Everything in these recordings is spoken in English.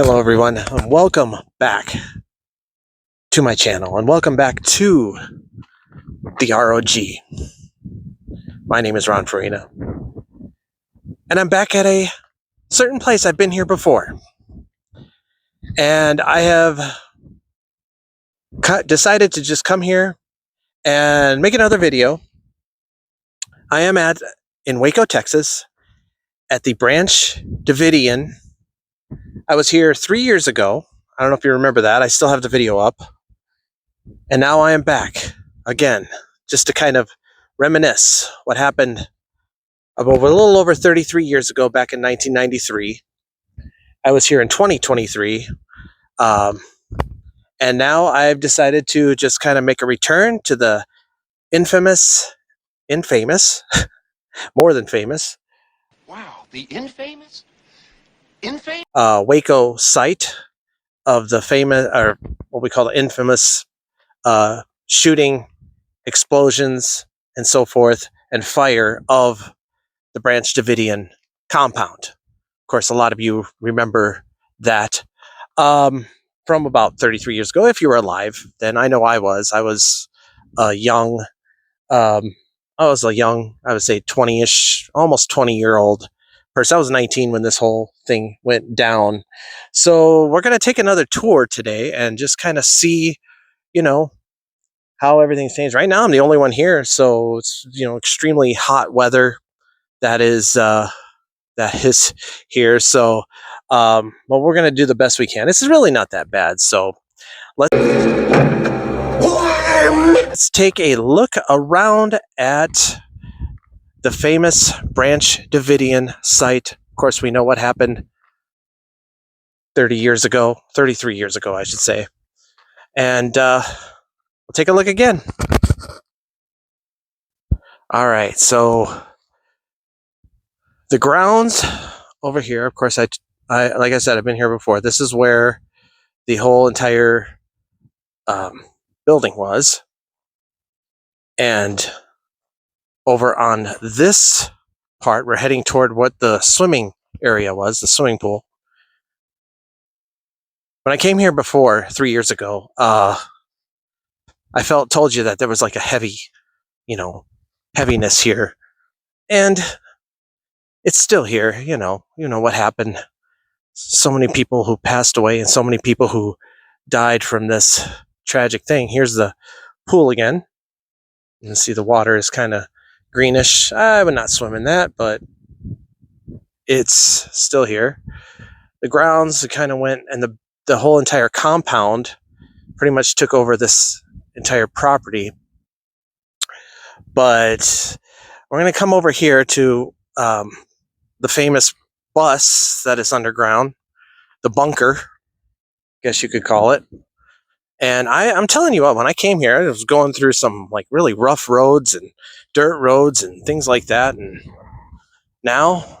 Hello everyone, and welcome back to my channel, and welcome back to the ROG. My name is Ron Farina, and I'm back at a certain place. I've been here before, and I have decided to just come here and make another video. I am in Waco, Texas, at the Branch Davidian. I was here 3 years ago. I don't know if you remember that. I still have the video up. And now I am back again, just to kind of reminisce what happened about a little over 33 years ago, back in 1993. I was here in 2023. And now I've decided to just kind of make a return to the infamous, more than famous, Wow, the infamous? Infamous? Waco site of the famous, or what we call the infamous shooting, explosions, and so forth, and fire of the Branch Davidian compound. Of course, a lot of you remember that from about 33 years ago. If you were alive, then I know I was. I was a young, I would say 20-ish, almost 20-year-old person. I was 19 when this whole thing went down. So we're going to take another tour today and just kind of see, how everything's changed. Right now, I'm the only one here, so it's, extremely hot weather that is here. So, well, we're going to do the best we can. This is really not that bad. So let's take a look around at the famous Branch Davidian site. Of course, we know what happened 33 years ago, I should say. And we'll take a look again. All right. So the grounds over here, of course, I like I said, I've been here before. This is where the whole entire building was. And over on this part, we're heading toward what the swimming area was, the swimming pool. When I came here before 3 years ago, I told you that there was like a heaviness here. And it's still here, you know what happened. So many people who passed away and so many people who died from this tragic thing. Here's the pool again. You can see the water is kind of greenish. I would not swim in that, but it's still here. The grounds kind of went, and the whole entire compound pretty much took over this entire property. But we're going to come over here to the famous bus that is underground, the bunker, I guess you could call it. And I'm telling you what, when I came here, I was going through some like really rough roads and dirt roads and things like that. And now,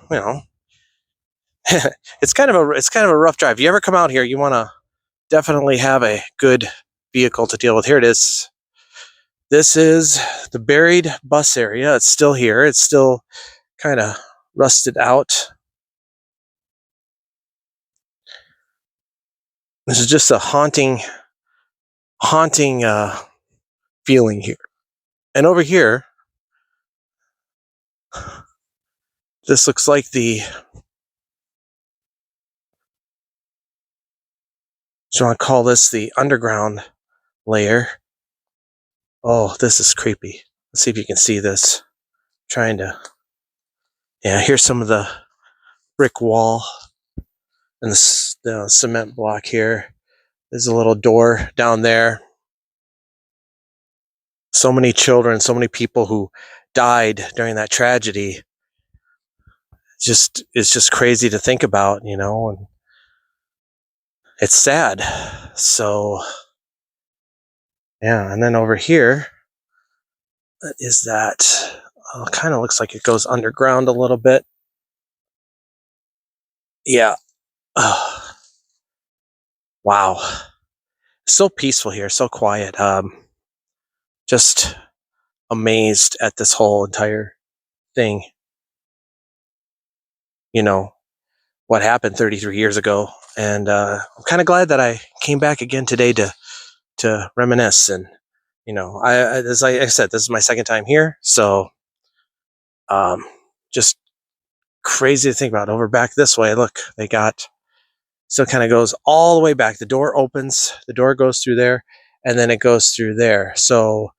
it's kind of a rough drive. If you ever come out here, you want to definitely have a good vehicle to deal with. Here it is. This is the buried bus area. It's still here. It's still kind of rusted out. This is just a haunting feeling here. And over here, this looks like do you want to call this the underground layer? Oh, this is creepy. Let's see if you can see this. Here's some of the brick wall and the cement block here. There's a little door down there. So many children, so many people who died during that tragedy. It's just crazy to think about, and it's sad. So, yeah, and then over here, what is that? Oh, it kind of looks like it goes underground a little bit. Yeah. Oh, wow. So peaceful here, so quiet. Just amazed at this whole entire thing. what happened 33 years ago. And I'm kind of glad that I came back again today to reminisce. And as I said, this is my second time here, so just crazy to think about. Over back this way, look, they got still kind of goes all the way back. The door opens, the door goes through there, and then it goes through there. So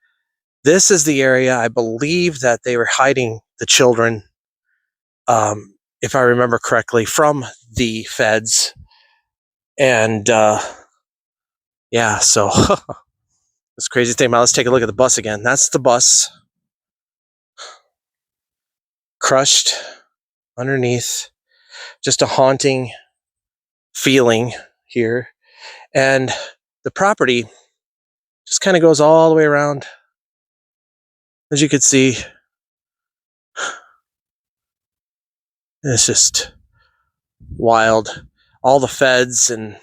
this is the area I believe that they were hiding the children, if I remember correctly, from the feds. And yeah, so this crazy thing. Now let's take a look at the bus again. That's the bus, crushed underneath. Just a haunting feeling here. And the property just kind of goes all the way around. As you can see, it's just wild. All the feds and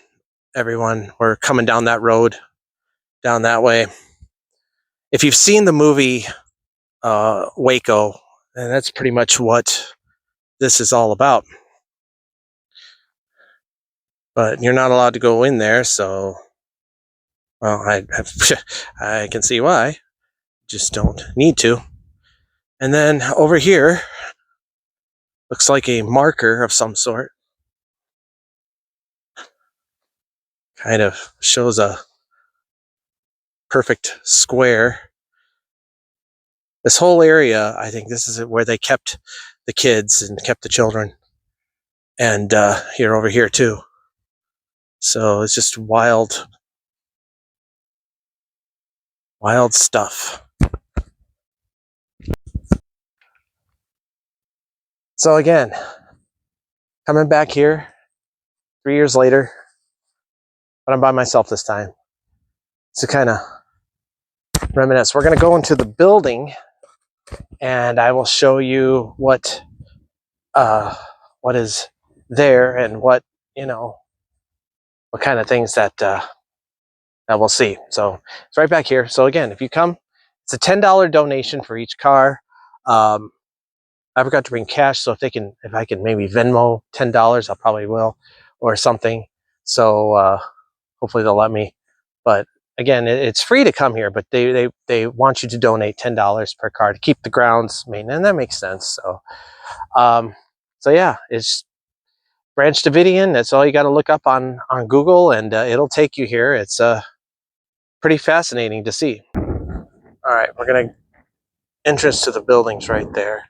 everyone were coming down that road, down that way. If you've seen the movie Waco, and that's pretty much what this is all about. But you're not allowed to go in there, so well, I can see why. Just don't need to. And then over here, looks like a marker of some sort. Kind of shows a perfect square. This whole area, I think this is where they kept the kids and kept the children. And here over here too. So it's just wild stuff. So again, coming back here 3 years later, but I'm by myself this time. To kind of reminisce. We're going to go into the building and I will show you what is there and what kind of things that we'll see. So it's right back here. So again, if you come, it's a $10 donation for each car. I forgot to bring cash, so if I can maybe Venmo $10, I probably will, or something. So hopefully they'll let me. But again, it's free to come here, but they want you to donate $10 per car to keep the grounds maintained, and that makes sense. So yeah, it's Branch Davidian. That's all you got to look up on Google, and it'll take you here. It's pretty fascinating to see. All right, we're gonna entrance to the buildings right there,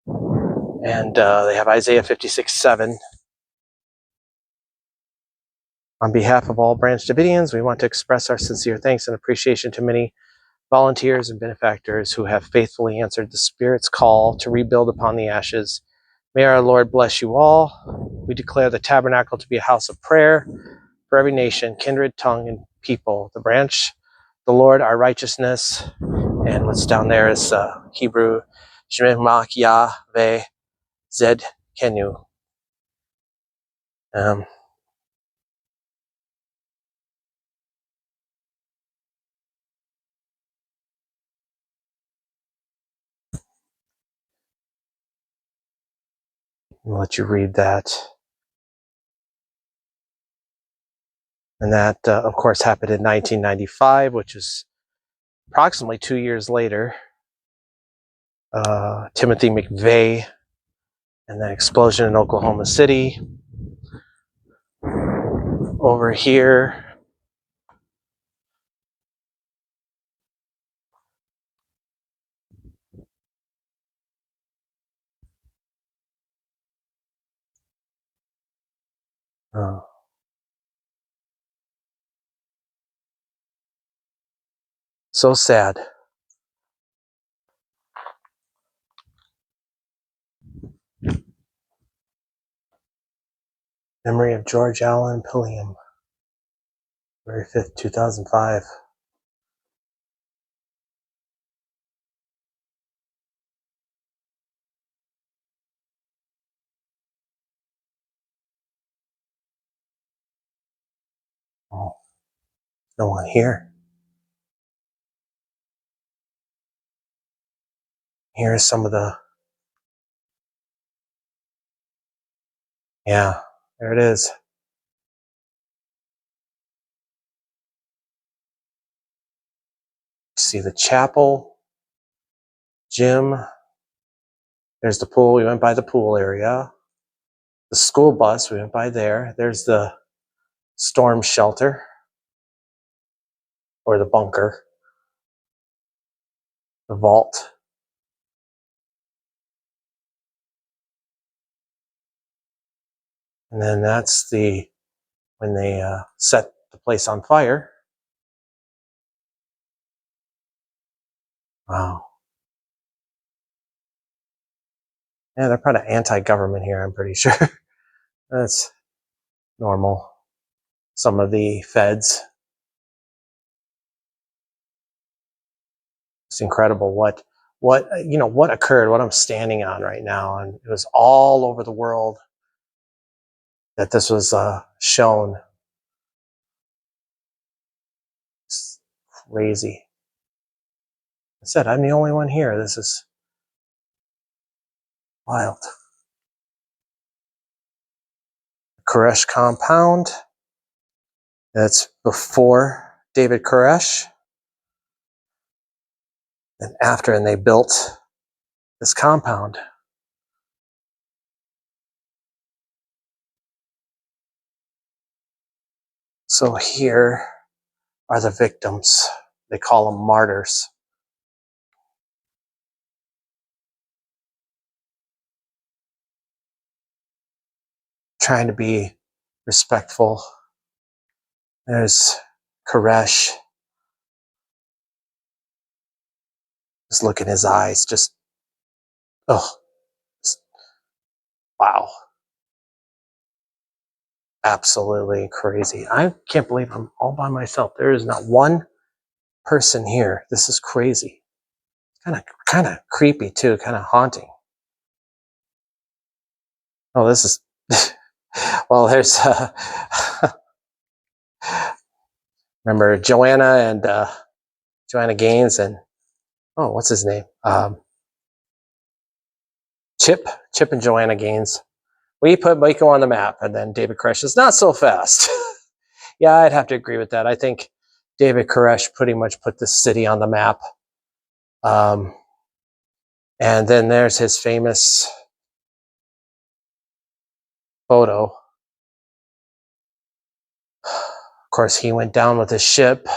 and they have Isaiah 56:7. On behalf of all Branch Davidians, we want to express our sincere thanks and appreciation to many volunteers and benefactors who have faithfully answered the Spirit's call to rebuild upon the ashes. May our Lord bless you all. We declare the tabernacle to be a house of prayer for every nation, kindred, tongue, and people. The branch, the Lord, our righteousness, and what's down there is Hebrew, Shemach Yahweh Zed Kenu. I'll let you read that. And that, of course, happened in 1995, which is approximately 2 years later. Timothy McVeigh and that explosion in Oklahoma City. Over here, so sad. Memory of George Allen Pulliam, February 5th, 2005. Oh, no one here. Here's some of the Yeah, there it is. See the chapel, gym. There's the pool. We went by the pool area. The school bus, we went by there. There's the storm shelter or the bunker, the vault. And then that's when they set the place on fire. Wow. Yeah, they're probably anti-government here, I'm pretty sure. That's normal. Some of the feds. It's incredible what occurred, what I'm standing on right now. And it was all over the world that this was shown. It's crazy. I said, I'm the only one here. This is wild. Koresh compound. That's before David Koresh. And after, and they built this compound. So here are the victims. They call them martyrs. Trying to be respectful. There's Koresh. Just look in his eyes. Just, oh, wow. Absolutely crazy. I can't believe I'm all by myself. There is not one person here. This is crazy. Kind of creepy too, kind of haunting. Oh, this is, well, there's, remember Joanna Gaines and, oh, what's his name? Chip and Joanna Gaines. We put Waco on the map, and then David Koresh is not so fast. Yeah, I'd have to agree with that. I think David Koresh pretty much put this city on the map. And then there's his famous photo. Of course, he went down with his ship.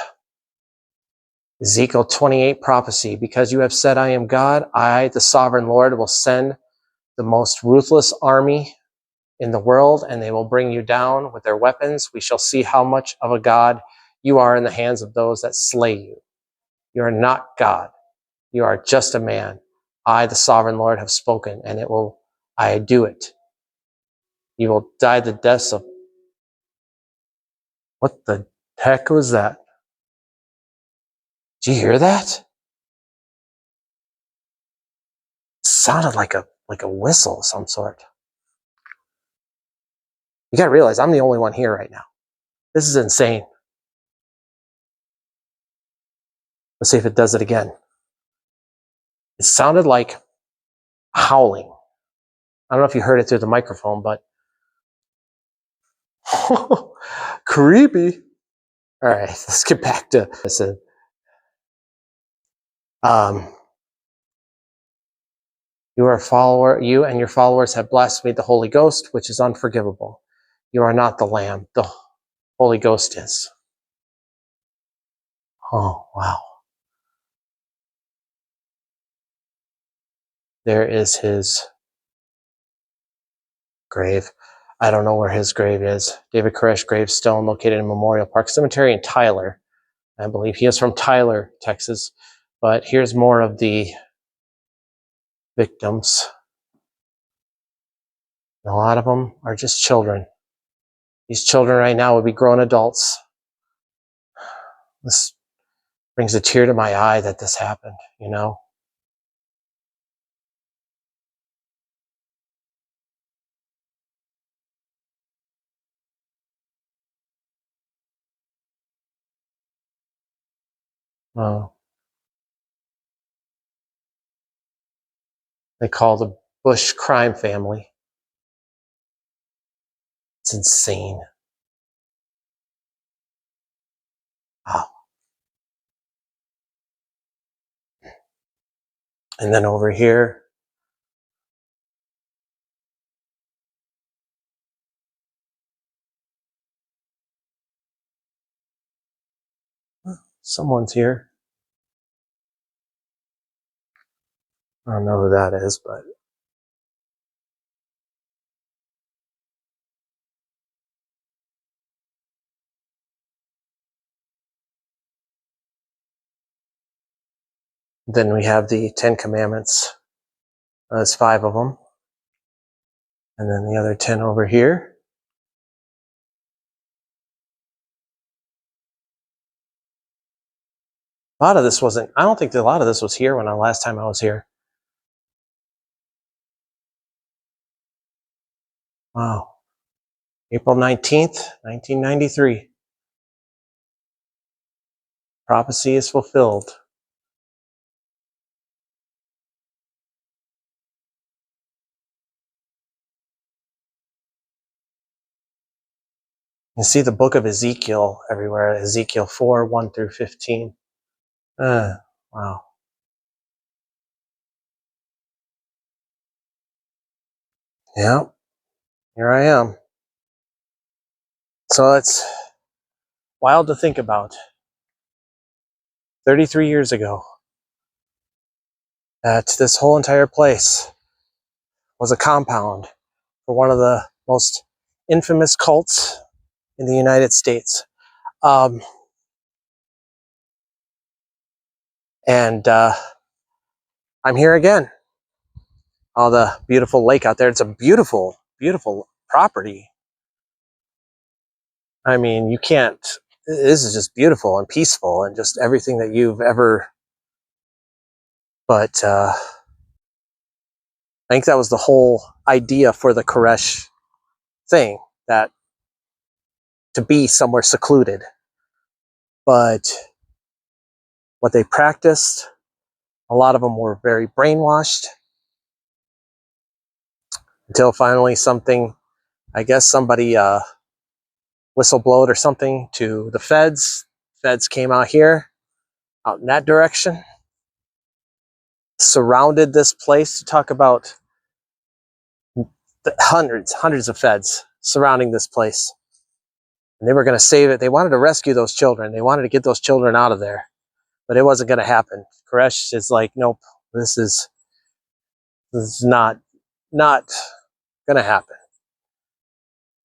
Ezekiel 28 prophecy, because you have said, I am God, I, the sovereign Lord, will send the most ruthless army in the world, and they will bring you down with their weapons. We shall see how much of a God you are in the hands of those that slay you. You are not God. You are just a man. I, the sovereign Lord, have spoken, and I do it. You will die the deaths of, what the heck was that? Did you hear that? It sounded like a whistle of some sort. You gotta realize I'm the only one here right now. This is insane. Let's see if it does it again. It sounded like howling. I don't know if you heard it through the microphone, but creepy. All right, let's get back to this. You and your followers have blasphemed the Holy Ghost, which is unforgivable. You are not the Lamb. The Holy Ghost is. Oh, wow. There is his grave. I don't know where his grave is. David Koresh gravestone located in Memorial Park Cemetery in Tyler. I believe he is from Tyler, Texas. But here's more of the victims. And a lot of them are just children. These children right now would be grown adults. This brings a tear to my eye that this happened, you know? They call the Bush crime family. It's insane. Wow. And then over here, someone's here. I don't know who that is, but then we have the 10 Commandments. There's 5 of them. And then the other 10 over here. A lot of this wasn't, I don't think that a lot of this was here when last time I was here. Wow. April 19th, 1993. Prophecy is fulfilled. You see the book of Ezekiel everywhere. Ezekiel 4, 1 through 15. Wow. Yeah, here I am. So it's wild to think about. 33 years ago, that this whole entire place was a compound for one of the most infamous cults in the United States. And I'm here again. Oh, the beautiful lake out there. It's a beautiful, beautiful property. I mean, you can't, this is just beautiful and peaceful and just everything that you've ever, but I think that was the whole idea for the Koresh thing, that to be somewhere secluded. But what they practiced, a lot of them were very brainwashed until finally something, I guess somebody whistleblowed or something to the feds. Feds came out here, out in that direction, surrounded this place to talk about the hundreds of feds surrounding this place. And they were going to save it. They wanted to rescue those children. They wanted to get those children out of there, but it wasn't going to happen. Koresh is like, nope, this is not going to happen.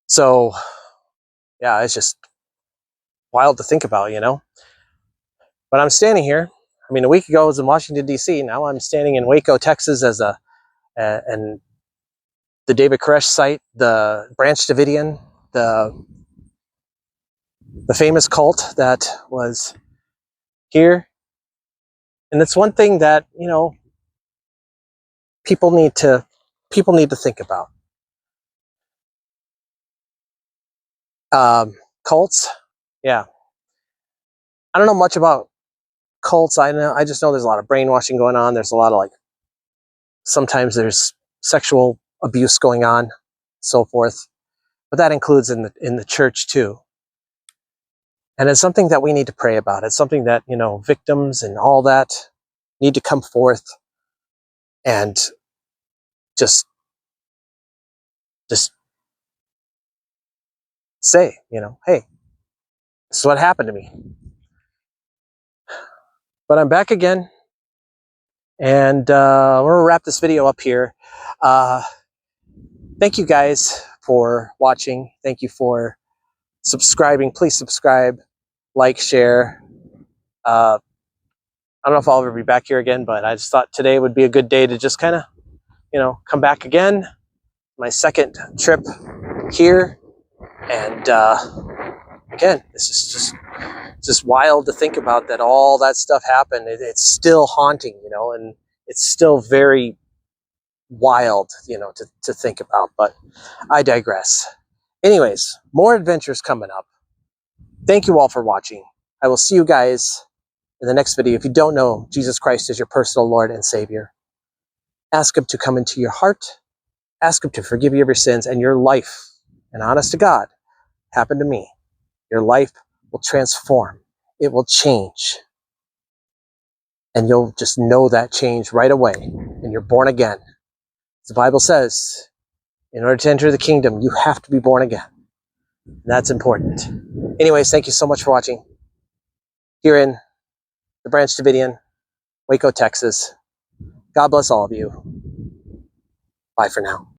So yeah, it's just wild to think about, you know. But I'm standing here. I mean, a week ago I was in Washington, D.C. Now I'm standing in Waco, Texas, as and the David Koresh site, the Branch Davidian, the famous cult that was here. And it's one thing that, you know, people need to think about. Cults, yeah. I don't know much about cults. I just know there's a lot of brainwashing going on. There's a lot of, like, sometimes there's sexual abuse going on, so forth. But that includes in the church too. And it's something that we need to pray about. It's something that, you know, victims and all that need to come forth and just say, you know, hey, this is what happened to me. But I'm back again, and we're gonna wrap this video up here. Thank you guys for watching. Thank you for subscribing. Please subscribe, like, share. I don't know if I'll ever be back here again, but I just thought today would be a good day to just kind of, you know, come back again. My second trip here, and again, this is just wild to think about, that all that stuff happened. It's still haunting, you know, and it's still very wild, you know, to think about. But I digress. Anyways, more adventures coming up. Thank you all for watching. I will see you guys in the next video. If you don't know Jesus Christ as your personal Lord and Savior, ask Him to come into your heart. Ask Him to forgive you of your sins and your life and honest to God, happened to me, your life will transform. It will change. And you'll just know that change right away. And you're born again. The Bible says, in order to enter the kingdom, you have to be born again. And that's important. Anyways, thank you so much for watching. Here in the Branch Davidian, Waco, Texas. God bless all of you. Bye for now.